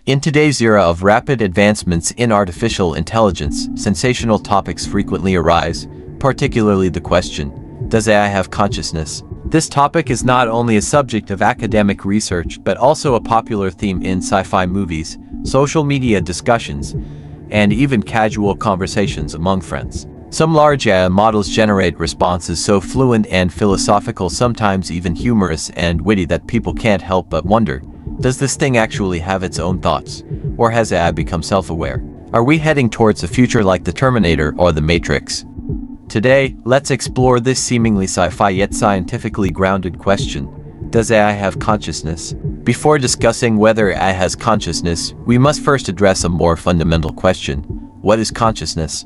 In today's era of rapid advancements in artificial intelligence, sensational topics frequently arise, particularly the question, does AI have consciousness? This topic is not only a subject of academic research but also a popular theme in sci-fi movies, social media discussions, and even casual conversations among friends. Some large AI models generate responses so fluent and philosophical, sometimes even humorous and witty, that people can't help but wonder, does this thing actually have its own thoughts? Or has AI become self-aware? Are we heading towards a future like the Terminator or the Matrix? Today, let's explore this seemingly sci-fi yet scientifically grounded question. Does AI have consciousness? Before discussing whether AI has consciousness, we must first address a more fundamental question. What is consciousness?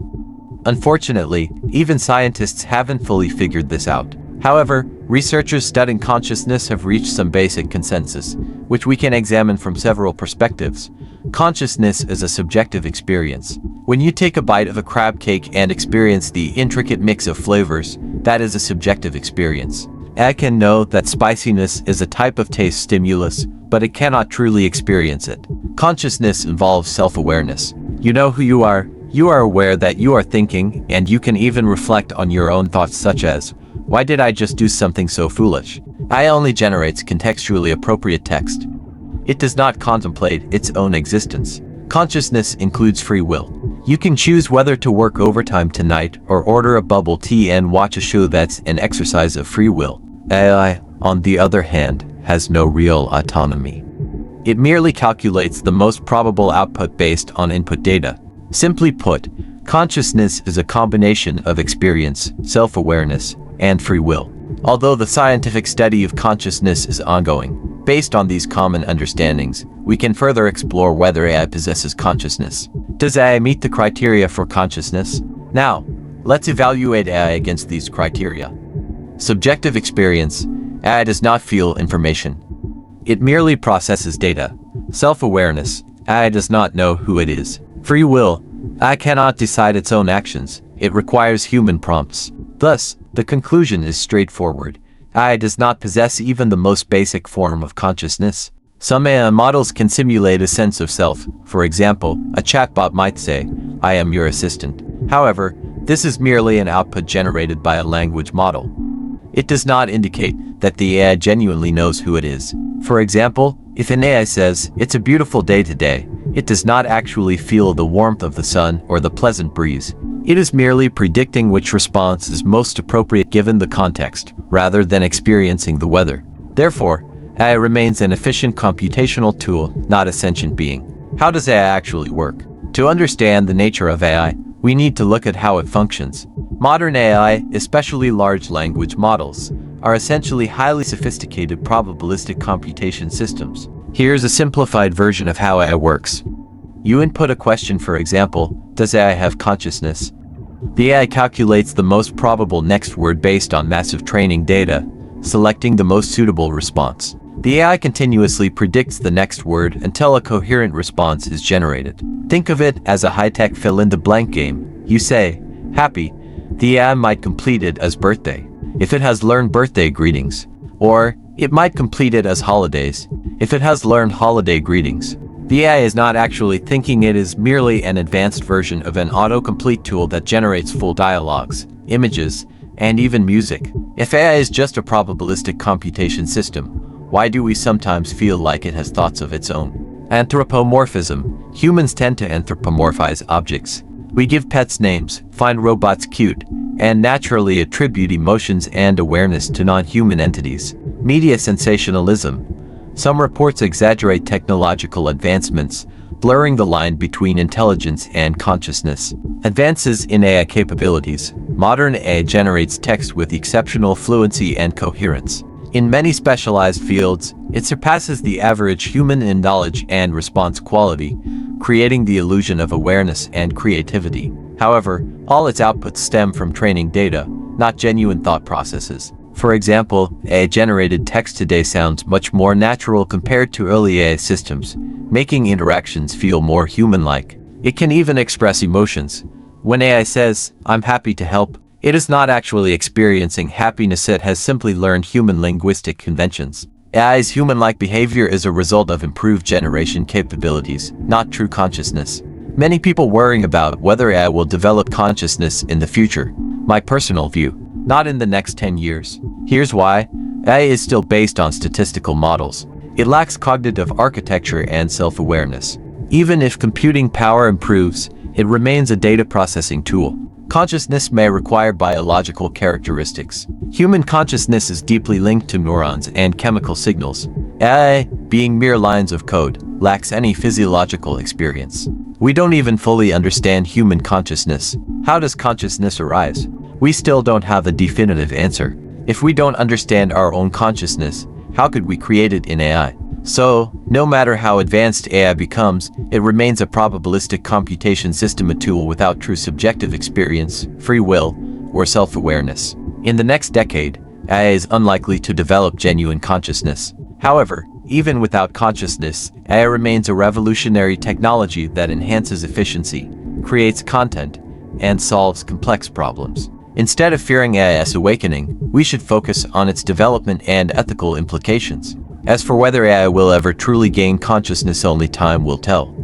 Unfortunately, even scientists haven't fully figured this out. However, researchers studying consciousness have reached some basic consensus, which we can examine from several perspectives. Consciousness is a subjective experience. When you take a bite of a crab cake and experience the intricate mix of flavors, that is a subjective experience. AI can know that spiciness is a type of taste stimulus, but it cannot truly experience it. Consciousness involves self-awareness. You know who you are aware that you are thinking, and you can even reflect on your own thoughts, such as, why did I just do something so foolish? AI only generates contextually appropriate text. It does not contemplate its own existence. Consciousness includes free will. You can choose whether to work overtime tonight or order a bubble tea and watch a show. That's an exercise of free will. AI, on the other hand, has no real autonomy. It merely calculates the most probable output based on input data. Simply put, consciousness is a combination of experience, self-awareness, and free will. Although the scientific study of consciousness is ongoing, based on these common understandings, we can further explore whether AI possesses consciousness. Does AI meet the criteria for consciousness? Now, let's evaluate AI against these criteria. Subjective experience. AI does not feel information. It merely processes data. Self-awareness. AI does not know who it is. Free will. AI cannot decide its own actions. It requires human prompts. Thus, the conclusion is straightforward. AI does not possess even the most basic form of consciousness. Some AI models can simulate a sense of self. For example, a chatbot might say, "I am your assistant." However, this is merely an output generated by a language model. It does not indicate that the AI genuinely knows who it is. For example, if an AI says, "It's a beautiful day today," it does not actually feel the warmth of the sun or the pleasant breeze. It is merely predicting which response is most appropriate given the context, rather than experiencing the weather. Therefore, AI remains an efficient computational tool, not a sentient being. How does AI actually work? To understand the nature of AI, we need to look at how it functions. Modern AI, especially large language models, are essentially highly sophisticated probabilistic computation systems. Here's a simplified version of how AI works. You input a question, for example, does AI have consciousness? The AI calculates the most probable next word based on massive training data, selecting the most suitable response. The AI continuously predicts the next word until a coherent response is generated. Think of it as a high-tech fill-in-the-blank game. You say, happy. The AI might complete it as birthday, if it has learned birthday greetings. Or, it might complete it as holidays, if it has learned holiday greetings. The AI is not actually thinking, it is merely an advanced version of an autocomplete tool that generates full dialogues, images, and even music. If AI is just a probabilistic computation system, why do we sometimes feel like it has thoughts of its own? Anthropomorphism. Humans tend to anthropomorphize objects. We give pets names, find robots cute, and naturally attribute emotions and awareness to non-human entities. Media sensationalism. Some reports exaggerate technological advancements, blurring the line between intelligence and consciousness. Advances in AI capabilities. Modern AI generates text with exceptional fluency and coherence. In many specialized fields, it surpasses the average human in knowledge and response quality, creating the illusion of awareness and creativity. However, all its outputs stem from training data, not genuine thought processes. For example, AI-generated text today sounds much more natural compared to early AI systems, making interactions feel more human-like. It can even express emotions. When AI says, "I'm happy to help," it is not actually experiencing happiness, it has simply learned human linguistic conventions. AI's human-like behavior is a result of improved generation capabilities, not true consciousness. Many people worrying about whether AI will develop consciousness in the future. My personal view, not in the next 10 years. Here's why. AI is still based on statistical models. It lacks cognitive architecture and self-awareness. Even if computing power improves, it remains a data processing tool. Consciousness may require biological characteristics. Human consciousness is deeply linked to neurons and chemical signals. AI, being mere lines of code, lacks any physiological experience. We don't even fully understand human consciousness. How does consciousness arise? We still don't have a definitive answer. If we don't understand our own consciousness, how could we create it in AI? So, no matter how advanced AI becomes, it remains a probabilistic computation system, a tool without true subjective experience, free will, or self-awareness. In the next decade, AI is unlikely to develop genuine consciousness. However, even without consciousness, AI remains a revolutionary technology that enhances efficiency, creates content, and solves complex problems. Instead of fearing AI's awakening, we should focus on its development and ethical implications. As for whether AI will ever truly gain consciousness, only time will tell.